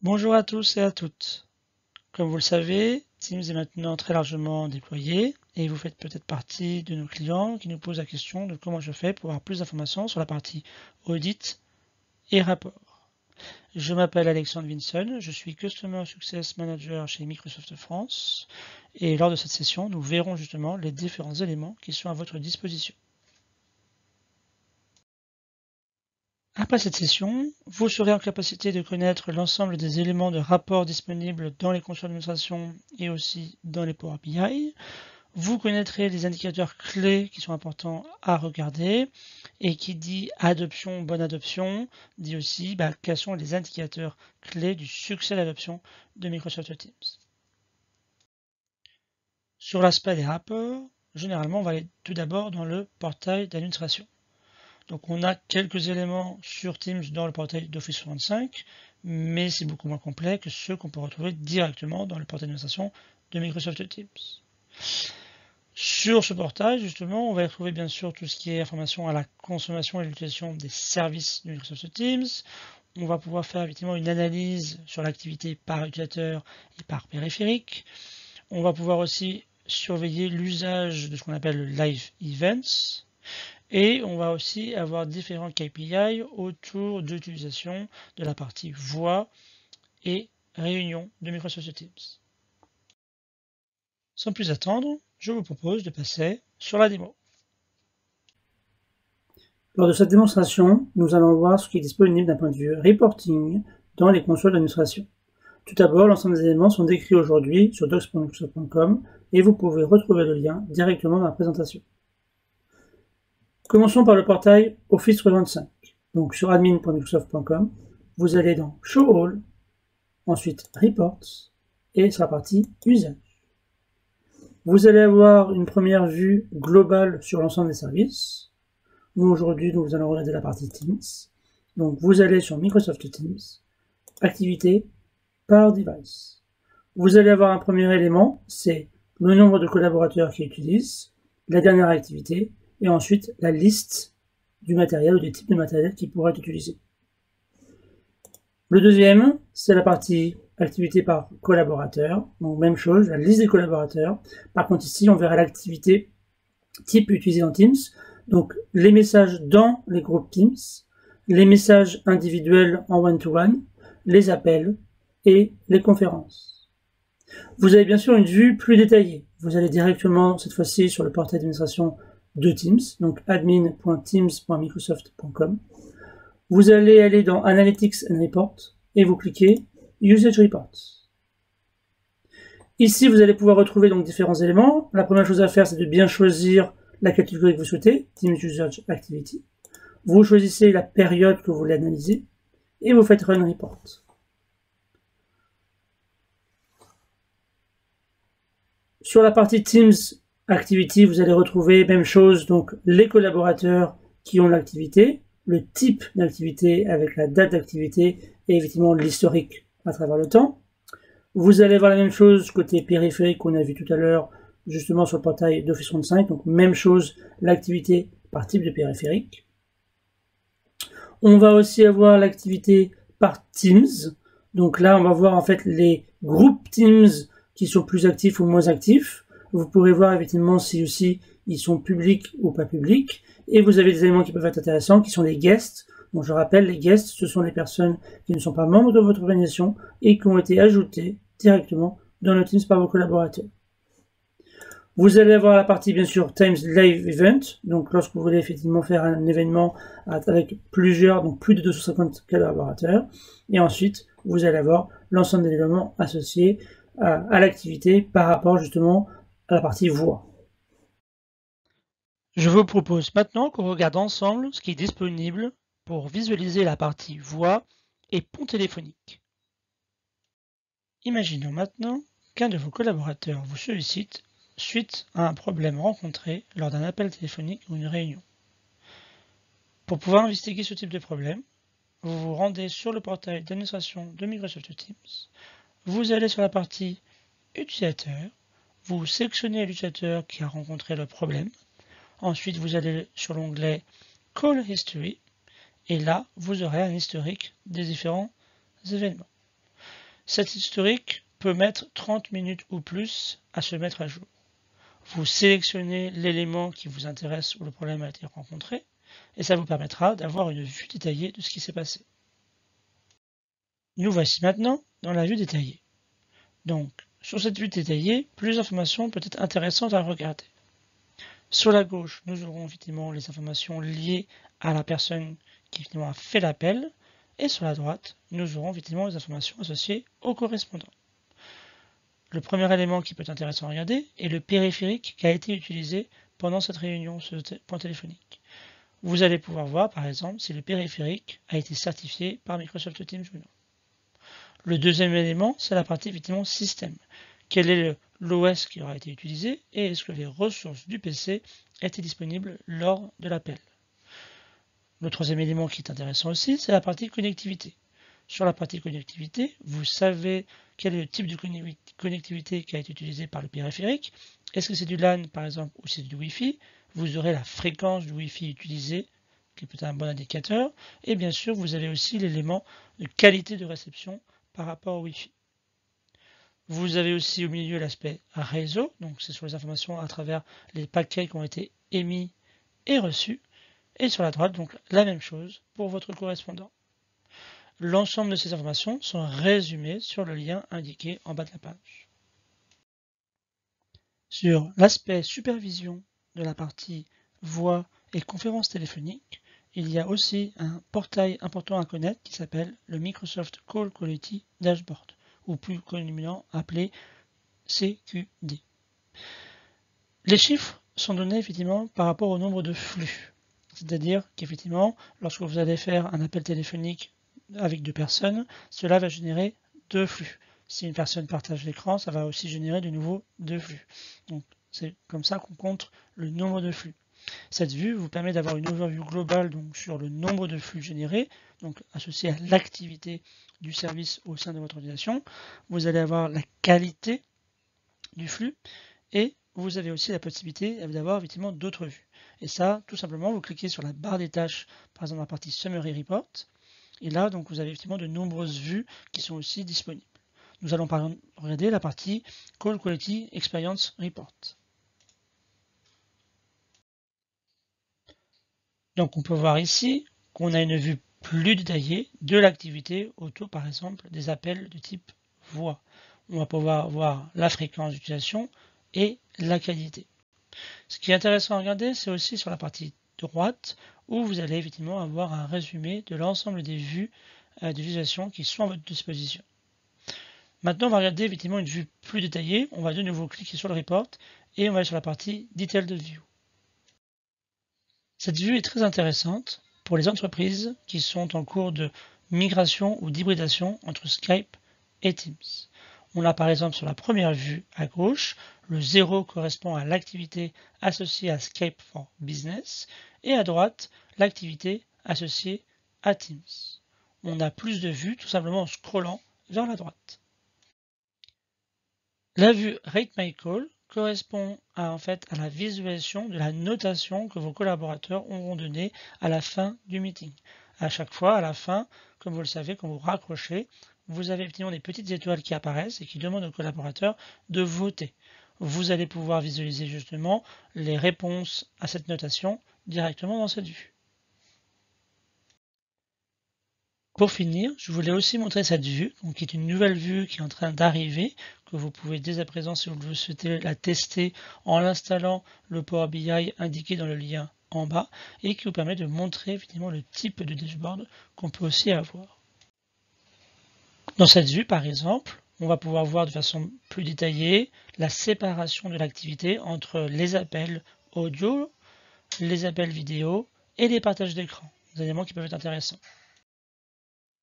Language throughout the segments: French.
Bonjour à tous et à toutes. Comme vous le savez, Teams est maintenant très largement déployé et vous faites peut-être partie de nos clients qui nous posent la question de comment je fais pour avoir plus d'informations sur la partie audit et rapport. Je m'appelle Alexandre Vinson, je suis Customer Success Manager chez Microsoft France et lors de cette session, nous verrons justement les différents éléments qui sont à votre disposition. Après cette session, vous serez en capacité de connaître l'ensemble des éléments de rapport disponibles dans les consoles d'administration et aussi dans les Power BI. Vous connaîtrez les indicateurs clés qui sont importants à regarder et qui dit adoption, bonne adoption, dit aussi quels sont les indicateurs clés du succès d'adoption de Microsoft Teams. Sur l'aspect des rapports, généralement on va aller tout d'abord dans le portail d'administration. Donc on a quelques éléments sur Teams dans le portail d'Office 365, mais c'est beaucoup moins complet que ceux qu'on peut retrouver directement dans le portail d'administration de Microsoft Teams. Sur ce portail, justement, on va y retrouver bien sûr tout ce qui est information à la consommation et l'utilisation des services de Microsoft Teams. On va pouvoir faire effectivement une analyse sur l'activité par utilisateur et par périphérique. On va pouvoir aussi surveiller l'usage de ce qu'on appelle le Live Events. Et on va aussi avoir différents KPI autour de l'utilisation de la partie voix et réunion de Microsoft Teams. Sans plus attendre, je vous propose de passer sur la démo. Lors de cette démonstration, nous allons voir ce qui est disponible d'un point de vue reporting dans les consoles d'administration. Tout d'abord, l'ensemble des éléments sont décrits aujourd'hui sur docs.microsoft.com et vous pouvez retrouver le lien directement dans la présentation. Commençons par le portail Office 365. Donc sur admin.microsoft.com, vous allez dans Show All, ensuite Reports et sur la partie Usage. Vous allez avoir une première vue globale sur l'ensemble des services. Nous, aujourd'hui, nous allons regarder la partie Teams. Donc, vous allez sur Microsoft Teams, Activité, par Device. Vous allez avoir un premier élément, c'est le nombre de collaborateurs qui utilisent, la dernière activité, et ensuite la liste du matériel ou des types de matériel qui pourraient être utilisés. Le deuxième, c'est la partie activité par collaborateur. Donc, même chose, la liste des collaborateurs. Par contre, ici, on verra l'activité type utilisée dans Teams. Donc, les messages dans les groupes Teams, les messages individuels en one-to-one, les appels et les conférences. Vous avez bien sûr une vue plus détaillée. Vous allez directement, cette fois-ci, sur le portail d'administration de Teams, donc admin.teams.microsoft.com. Vous allez aller dans Analytics and Reports et vous cliquez Usage Reports. Ici, vous allez pouvoir retrouver donc différents éléments. La première chose à faire, c'est de bien choisir la catégorie que vous souhaitez, Teams Usage Activity. Vous choisissez la période que vous voulez analyser et vous faites Run Report. Sur la partie Teams Activity, vous allez retrouver même chose, donc les collaborateurs qui ont l'activité, le type d'activité avec la date d'activité et effectivement l'historique à travers le temps. Vous allez voir la même chose côté périphérique qu'on a vu tout à l'heure, justement sur le portail d'Office 365. Donc même chose, l'activité par type de périphérique. On va aussi avoir l'activité par Teams. Donc là, on va voir en fait les groupes Teams qui sont plus actifs ou moins actifs. Vous pourrez voir effectivement si aussi ils sont publics ou pas publics. Et vous avez des éléments qui peuvent être intéressants, qui sont les guests. Donc je rappelle, les guests, ce sont les personnes qui ne sont pas membres de votre organisation et qui ont été ajoutées directement dans le Teams par vos collaborateurs. Vous allez avoir la partie, bien sûr, Teams Live Event. Donc, lorsque vous voulez effectivement faire un événement avec plusieurs, donc plus de 250 collaborateurs. Et ensuite, vous allez avoir l'ensemble des éléments associés à l'activité par rapport justement à la partie voix. Je vous propose maintenant qu'on regarde ensemble ce qui est disponible pour visualiser la partie voix et pont téléphonique. Imaginons maintenant qu'un de vos collaborateurs vous sollicite suite à un problème rencontré lors d'un appel téléphonique ou une réunion. Pour pouvoir investiguer ce type de problème, vous vous rendez sur le portail d'administration de Microsoft Teams, vous allez sur la partie utilisateur, vous sélectionnez l'utilisateur qui a rencontré le problème, ensuite vous allez sur l'onglet Call History, et là vous aurez un historique des différents événements. Cet historique peut mettre 30 minutes ou plus à se mettre à jour. Vous sélectionnez l'élément qui vous intéresse où le problème a été rencontré et ça vous permettra d'avoir une vue détaillée de ce qui s'est passé. Nous voici maintenant dans la vue détaillée. Donc, sur cette vue détaillée, plusieurs informations peuvent être intéressantes à regarder. Sur la gauche, nous aurons effectivement les informations liées à la personne qui effectivement a fait l'appel, et sur la droite, nous aurons effectivement les informations associées au correspondant. Le premier élément qui peut être intéressant à regarder est le périphérique qui a été utilisé pendant cette réunion, ce point téléphonique. Vous allez pouvoir voir, par exemple, si le périphérique a été certifié par Microsoft Teams ou non. Le deuxième élément, c'est la partie effectivement système. Quel est l'OS qui aura été utilisé et est-ce que les ressources du PC étaient disponibles lors de l'appel. Le troisième élément qui est intéressant aussi, c'est la partie connectivité. Sur la partie connectivité, vous savez quel est le type de connectivité qui a été utilisé par le périphérique. Est-ce que c'est du LAN par exemple ou c'est du Wi-Fi? Vous aurez la fréquence du Wi-Fi utilisée, qui peut être un bon indicateur. Et bien sûr, vous avez aussi l'élément de qualité de réception par rapport au Wi-Fi. Vous avez aussi au milieu l'aspect réseau, donc c'est sur les informations à travers les paquets qui ont été émis et reçus. Et sur la droite, donc la même chose pour votre correspondant. L'ensemble de ces informations sont résumées sur le lien indiqué en bas de la page. Sur l'aspect supervision de la partie voix et conférence téléphonique, il y a aussi un portail important à connaître qui s'appelle le Microsoft Call Quality Dashboard, ou plus communément appelé CQD. Les chiffres sont donnés effectivement par rapport au nombre de flux. C'est-à-dire qu'effectivement, lorsque vous allez faire un appel téléphonique avec deux personnes, cela va générer deux flux. Si une personne partage l'écran, ça va aussi générer de nouveau deux flux. Donc c'est comme ça qu'on compte le nombre de flux. Cette vue vous permet d'avoir une overview globale donc, sur le nombre de flux générés, donc associé à l'activité du service au sein de votre organisation. Vous allez avoir la qualité du flux et vous avez aussi la possibilité d'avoir effectivement d'autres vues. Et ça, tout simplement, vous cliquez sur la barre des tâches, par exemple dans la partie Summary Report, et là, donc, vous avez effectivement de nombreuses vues qui sont aussi disponibles. Nous allons par exemple regarder la partie Call Quality Experience Report. Donc, on peut voir ici qu'on a une vue plus détaillée de l'activité autour, par exemple, des appels de type voix. On va pouvoir voir la fréquence d'utilisation et la qualité. Ce qui est intéressant à regarder, c'est aussi sur la partie droite, où vous allez effectivement avoir un résumé de l'ensemble des vues de visualisation qui sont à votre disposition. Maintenant, on va regarder effectivement une vue plus détaillée. On va de nouveau cliquer sur le report et on va aller sur la partie Detailed View. Cette vue est très intéressante pour les entreprises qui sont en cours de migration ou d'hybridation entre Skype et Teams. On a par exemple sur la première vue à gauche, le 0 correspond à l'activité associée à Skype for Business et à droite, l'activité associée à Teams. On a plus de vues tout simplement en scrollant vers la droite. La vue Rate My Call correspond en fait à la visualisation de la notation que vos collaborateurs auront donnée à la fin du meeting. À chaque fois, à la fin, comme vous le savez, quand vous raccrochez, vous avez effectivement des petites étoiles qui apparaissent et qui demandent aux collaborateurs de voter. Vous allez pouvoir visualiser justement les réponses à cette notation directement dans cette vue. Pour finir, je voulais aussi montrer cette vue, donc qui est une nouvelle vue qui est en train d'arriver, que vous pouvez dès à présent, si vous le souhaitez, la tester en installant le Power BI indiqué dans le lien en bas, et qui vous permet de montrer effectivement le type de dashboard qu'on peut aussi avoir. Dans cette vue, par exemple, on va pouvoir voir de façon plus détaillée la séparation de l'activité entre les appels audio, les appels vidéo et les partages d'écran, des éléments qui peuvent être intéressants.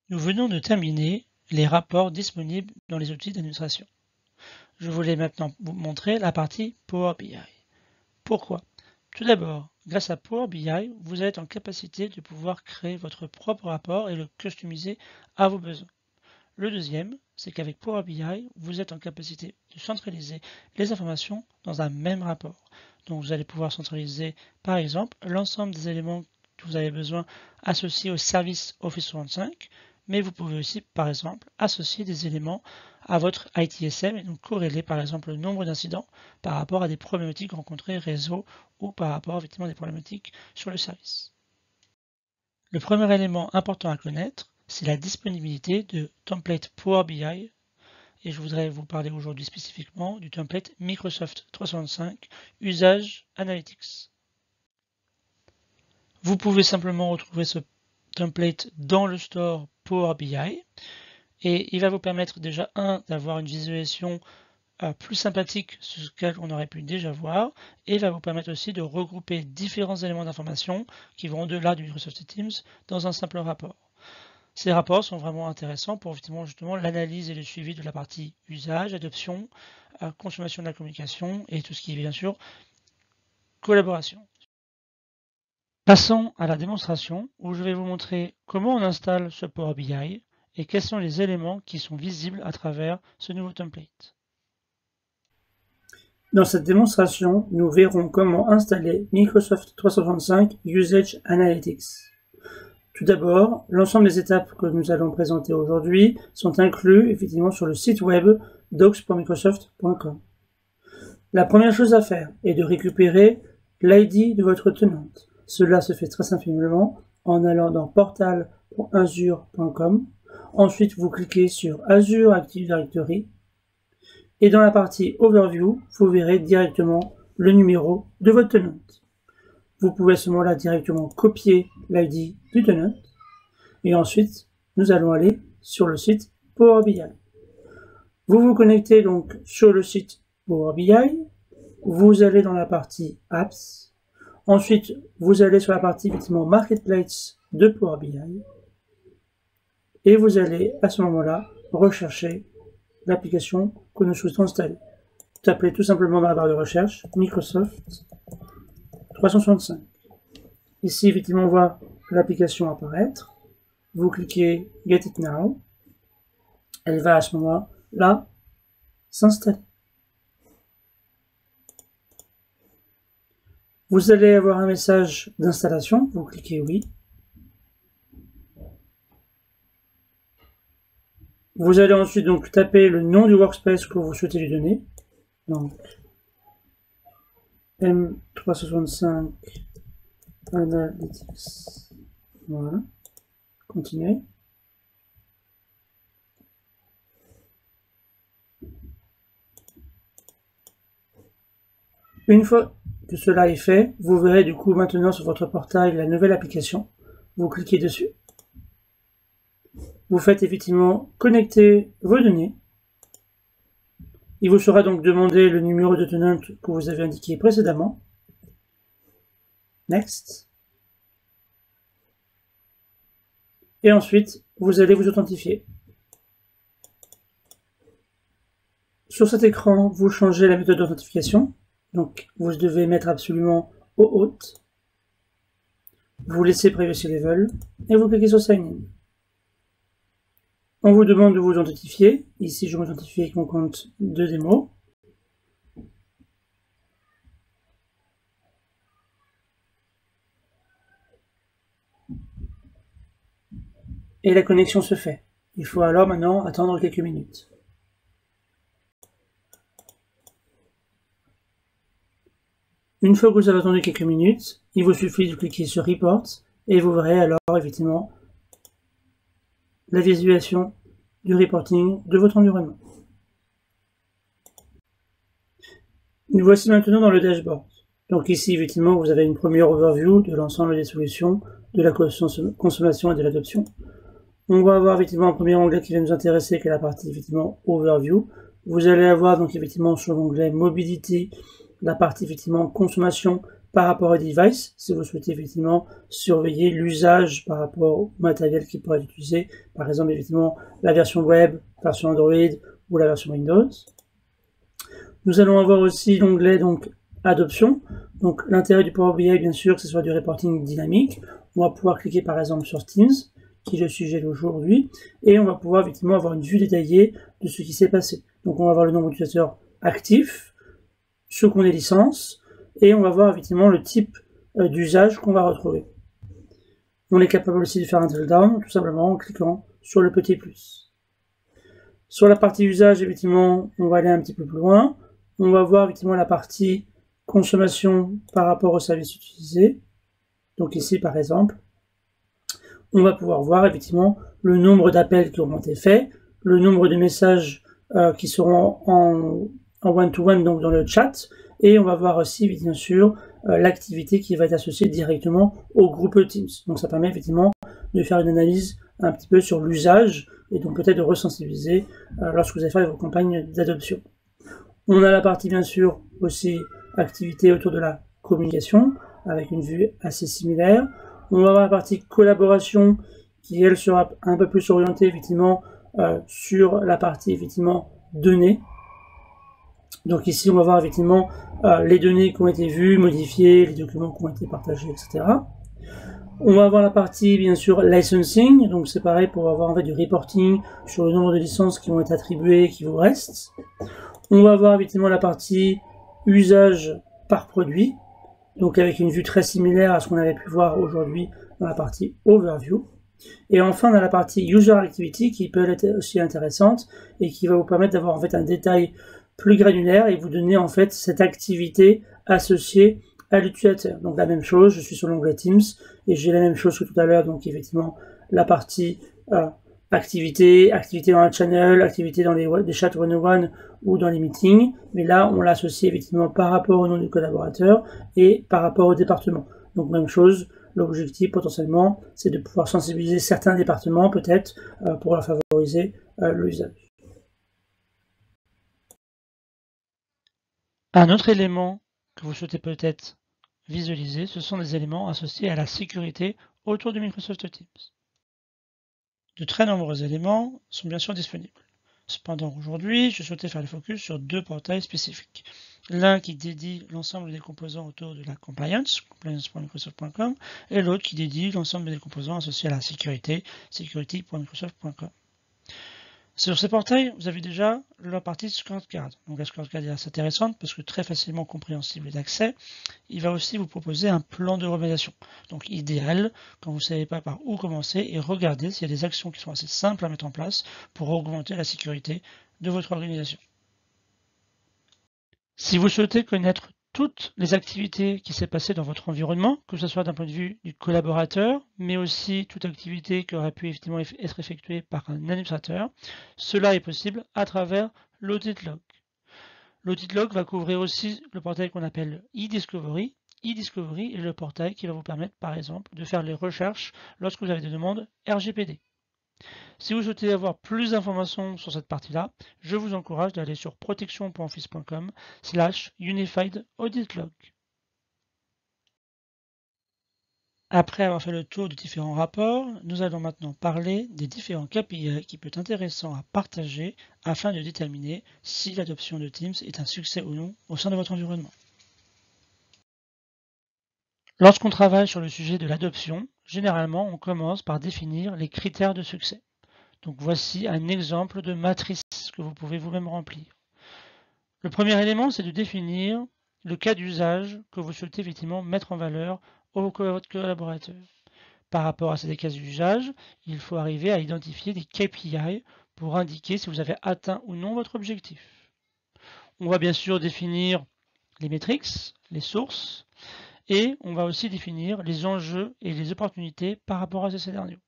Nous venons de terminer les rapports disponibles dans les outils d'administration. Je voulais maintenant vous montrer la partie Power BI. Pourquoi? Tout d'abord, grâce à Power BI, vous êtes en capacité de pouvoir créer votre propre rapport et le customiser à vos besoins. Le deuxième, c'est qu'avec Power BI, vous êtes en capacité de centraliser les informations dans un même rapport. Donc vous allez pouvoir centraliser, par exemple, l'ensemble des éléments que vous avez besoin associés au service Office 365, mais vous pouvez aussi, par exemple, associer des éléments à votre ITSM et donc corréler, par exemple, le nombre d'incidents par rapport à des problématiques rencontrées réseau ou par rapport, effectivement, à des problématiques sur le service. Le premier élément important à connaître, c'est la disponibilité de template Power BI, et je voudrais vous parler aujourd'hui spécifiquement du template Microsoft 365 Usage Analytics. Vous pouvez simplement retrouver ce template dans le store Power BI et il va vous permettre déjà d'avoir une visualisation plus sympathique sur ce qu'on aurait pu déjà voir et il va vous permettre aussi de regrouper différents éléments d'information qui vont au-delà du Microsoft Teams dans un simple rapport. Ces rapports sont vraiment intéressants pour justement l'analyse et le suivi de la partie usage, adoption, consommation de la communication et tout ce qui est bien sûr collaboration. Passons à la démonstration où je vais vous montrer comment on installe ce Power BI et quels sont les éléments qui sont visibles à travers ce nouveau template. Dans cette démonstration, nous verrons comment installer Microsoft 365 Usage Analytics. Tout d'abord, l'ensemble des étapes que nous allons présenter aujourd'hui sont inclus effectivement sur le site web docs.microsoft.com. La première chose à faire est de récupérer l'ID de votre tenante. Cela se fait très simplement en allant dans portal.azure.com. Ensuite, vous cliquez sur Azure Active Directory. Et dans la partie Overview, vous verrez directement le numéro de votre tenante. Vous pouvez à ce moment-là directement copier l'ID du tenant. Et ensuite, nous allons aller sur le site Power BI. Vous vous connectez donc sur le site Power BI. Vous allez dans la partie Apps. Ensuite, vous allez sur la partie effectivement Marketplace de Power BI. Et vous allez à ce moment-là rechercher l'application que nous souhaitons installer. Tapez tout simplement dans la barre de recherche Microsoft 365. Ici, effectivement, on voit l'application apparaître. Vous cliquez Get It Now. Elle va à ce moment-là s'installer. Vous allez avoir un message d'installation. Vous cliquez Oui. Vous allez ensuite donc taper le nom du workspace que vous souhaitez lui donner. Donc, M365 Analytics. Voilà. Continuez. Une fois que cela est fait, vous verrez du coup maintenant sur votre portail la nouvelle application. Vous cliquez dessus. Vous faites effectivement connecter vos données. Il vous sera donc demandé le numéro de tenant que vous avez indiqué précédemment. Next. Et ensuite, vous allez vous authentifier. Sur cet écran, vous changez la méthode d'authentification. Donc, vous devez mettre absolument au haut. Vous laissez Privacy Level et vous cliquez sur Sign In. On vous demande de vous authentifier. Ici, je m'identifie avec mon compte de démo. Et la connexion se fait. Il faut alors maintenant attendre quelques minutes. Une fois que vous avez attendu quelques minutes, il vous suffit de cliquer sur Report et vous verrez alors effectivement la visualisation du reporting de votre environnement. Nous voici maintenant dans le dashboard. Donc ici, effectivement, vous avez une première overview de l'ensemble des solutions, de la consommation et de l'adoption. On va avoir effectivement un premier onglet qui va nous intéresser, qui est la partie effectivement overview. Vous allez avoir donc effectivement sur l'onglet mobility, la partie effectivement consommation par rapport au device, si vous souhaitez effectivement surveiller l'usage par rapport au matériel qui pourrait être utilisé, par exemple effectivement la version web, la version Android ou la version Windows. Nous allons avoir aussi l'onglet donc adoption. Donc l'intérêt du Power BI bien sûr que ce soit du reporting dynamique. On va pouvoir cliquer par exemple sur Teams, qui est le sujet d'aujourd'hui, et on va pouvoir effectivement avoir une vue détaillée de ce qui s'est passé. Donc on va avoir le nombre d'utilisateurs actifs, ceux qui ont des licences, et on va voir effectivement le type d'usage qu'on va retrouver. On est capable aussi de faire un drill down, tout simplement en cliquant sur le petit plus. Sur la partie usage, effectivement, on va aller un petit peu plus loin. On va voir effectivement la partie consommation par rapport au service utilisé. Donc ici, par exemple, on va pouvoir voir effectivement le nombre d'appels qui auront été faits, le nombre de messages qui seront en one-to-one, donc dans le chat, et on va voir aussi, bien sûr, l'activité qui va être associée directement au groupe Teams. Donc ça permet effectivement de faire une analyse un petit peu sur l'usage, et donc peut-être de ressensibiliser lorsque vous allez faire vos campagnes d'adoption. On a la partie, bien sûr, aussi activité autour de la communication, avec une vue assez similaire. On va avoir la partie collaboration, qui, elle, sera un peu plus orientée, effectivement, sur la partie, effectivement, données. Donc ici, on va voir, effectivement, les données qui ont été vues, modifiées, les documents qui ont été partagés, etc. On va avoir la partie, bien sûr, licensing. Donc c'est pareil pour avoir en fait du reporting sur le nombre de licences qui vont être attribuées et qui vous restent. On va avoir effectivement la partie usage par produit, donc avec une vue très similaire à ce qu'on avait pu voir aujourd'hui dans la partie overview. Et enfin, on a la partie user activity qui peut être aussi intéressante et qui va vous permettre d'avoir en fait un détail plus granulaire et vous donner en fait cette activité associée à l'utilisateur. Donc la même chose, je suis sur l'onglet Teams et j'ai la même chose que tout à l'heure, donc effectivement la partie activité dans la channel, activité dans les chats one-on-one ou dans les meetings, mais là on l'associe effectivement par rapport au nom du collaborateur et par rapport au département. Donc même chose, l'objectif potentiellement c'est de pouvoir sensibiliser certains départements peut-être pour leur favoriser l'usage. Un autre élément que vous souhaitez peut-être visualiser, ce sont des éléments associés à la sécurité autour de Microsoft Teams. De très nombreux éléments sont bien sûr disponibles. Cependant, aujourd'hui, je souhaitais faire le focus sur deux portails spécifiques. L'un qui dédie l'ensemble des composants autour de la compliance, compliance.microsoft.com, et l'autre qui dédie l'ensemble des composants associés à la sécurité, security.microsoft.com. Sur ces portails, vous avez déjà la partie scorecard. Donc la scorecard est assez intéressante parce que très facilement compréhensible d'accès. Il va aussi vous proposer un plan de remédiation. Donc idéal quand vous ne savez pas par où commencer et regarder s'il y a des actions qui sont assez simples à mettre en place pour augmenter la sécurité de votre organisation. Si vous souhaitez connaître toutes les activités qui s'est passées dans votre environnement, que ce soit d'un point de vue du collaborateur, mais aussi toute activité qui aurait pu effectivement être effectuée par un administrateur, cela est possible à travers l'audit log. L'audit log va couvrir aussi le portail qu'on appelle eDiscovery. eDiscovery est le portail qui va vous permettre, par exemple, de faire les recherches lorsque vous avez des demandes RGPD. Si vous souhaitez avoir plus d'informations sur cette partie-là, je vous encourage d'aller sur protection.office.com/unified-audit-log. Après avoir fait le tour de différents rapports, nous allons maintenant parler des différents KPI qui peuvent être intéressants à partager afin de déterminer si l'adoption de Teams est un succès ou non au sein de votre environnement. Lorsqu'on travaille sur le sujet de l'adoption, généralement on commence par définir les critères de succès. Donc voici un exemple de matrice que vous pouvez vous-même remplir. Le premier élément, c'est de définir le cas d'usage que vous souhaitez effectivement mettre en valeur au collaborateur. Par rapport à ces cas d'usage, il faut arriver à identifier des KPI pour indiquer si vous avez atteint ou non votre objectif. On va bien sûr définir les métriques, les sources, et on va aussi définir les enjeux et les opportunités par rapport à ces scénarios.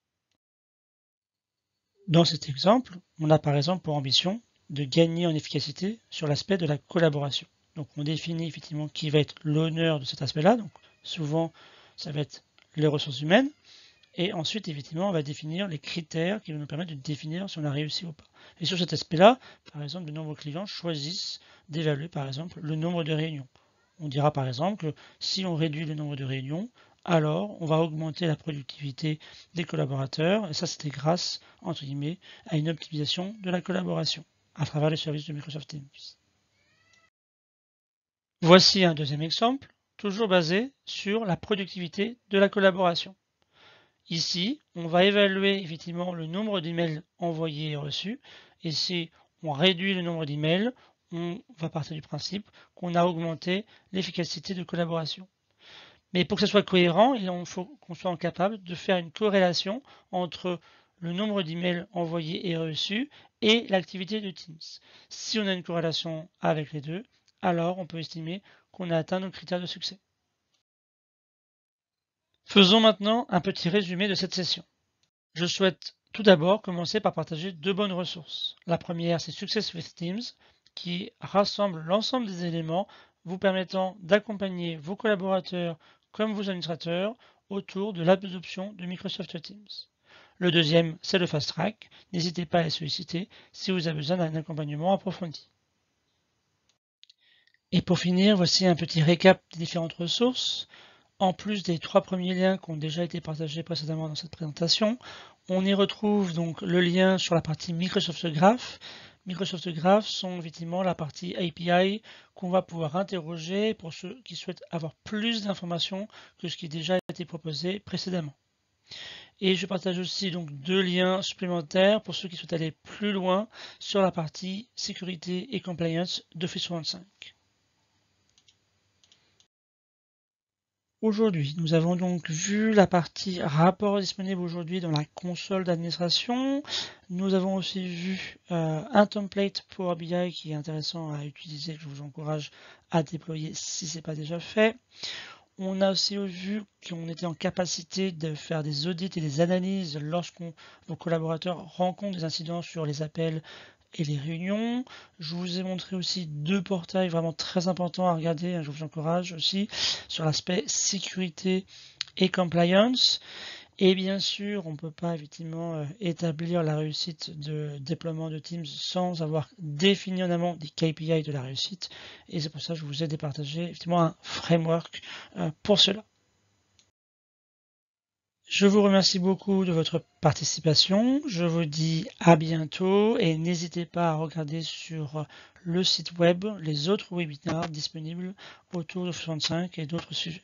Dans cet exemple, on a par exemple pour ambition de gagner en efficacité sur l'aspect de la collaboration. Donc on définit effectivement qui va être l'honneur de cet aspect-là. Donc souvent, ça va être les ressources humaines. Et ensuite, effectivement, on va définir les critères qui vont nous permettre de définir si on a réussi ou pas. Et sur cet aspect-là, par exemple, de nombreux clients choisissent d'évaluer, par exemple, le nombre de réunions. On dira par exemple que si on réduit le nombre de réunions, alors on va augmenter la productivité des collaborateurs, et ça c'était grâce, entre guillemets, à une optimisation de la collaboration à travers les services de Microsoft Teams. Voici un deuxième exemple, toujours basé sur la productivité de la collaboration. Ici, on va évaluer effectivement le nombre d'emails envoyés et reçus, et si on réduit le nombre d'emails, on va partir du principe qu'on a augmenté l'efficacité de collaboration. Mais pour que ce soit cohérent, il faut qu'on soit capable de faire une corrélation entre le nombre d'emails envoyés et reçus et l'activité de Teams. Si on a une corrélation avec les deux, alors on peut estimer qu'on a atteint nos critères de succès. Faisons maintenant un petit résumé de cette session. Je souhaite tout d'abord commencer par partager deux bonnes ressources. La première, c'est Success with Teams, qui rassemble l'ensemble des éléments vous permettant d'accompagner vos collaborateurs comme vos administrateurs autour de l'adoption de Microsoft Teams. Le deuxième, c'est le Fast Track. N'hésitez pas à les solliciter si vous avez besoin d'un accompagnement approfondi. Et pour finir, voici un petit récap des différentes ressources. En plus des trois premiers liens qui ont déjà été partagés précédemment dans cette présentation, on y retrouve donc le lien sur la partie Microsoft Graph. Microsoft Graph sont effectivement la partie API qu'on va pouvoir interroger pour ceux qui souhaitent avoir plus d'informations que ce qui a déjà été proposé précédemment. Et je partage aussi donc deux liens supplémentaires pour ceux qui souhaitent aller plus loin sur la partie sécurité et compliance d'Office 365. Aujourd'hui, nous avons donc vu la partie rapport disponible aujourd'hui dans la console d'administration. Nous avons aussi vu un template Power BI qui est intéressant à utiliser, que je vous encourage à déployer si ce n'est pas déjà fait. On a aussi vu qu'on était en capacité de faire des audits et des analyses lorsque vos collaborateurs rencontrent des incidents sur les appels et les réunions. Je vous ai montré aussi deux portails vraiment très importants à regarder, je vous encourage aussi, sur l'aspect sécurité et compliance. Et bien sûr, on ne peut pas effectivement établir la réussite de déploiement de Teams sans avoir défini en amont des KPI de la réussite. Et c'est pour ça que je vous ai départagé effectivement un framework pour cela. Je vous remercie beaucoup de votre participation. Je vous dis à bientôt et n'hésitez pas à regarder sur le site web les autres webinaires disponibles autour de 65 et d'autres sujets.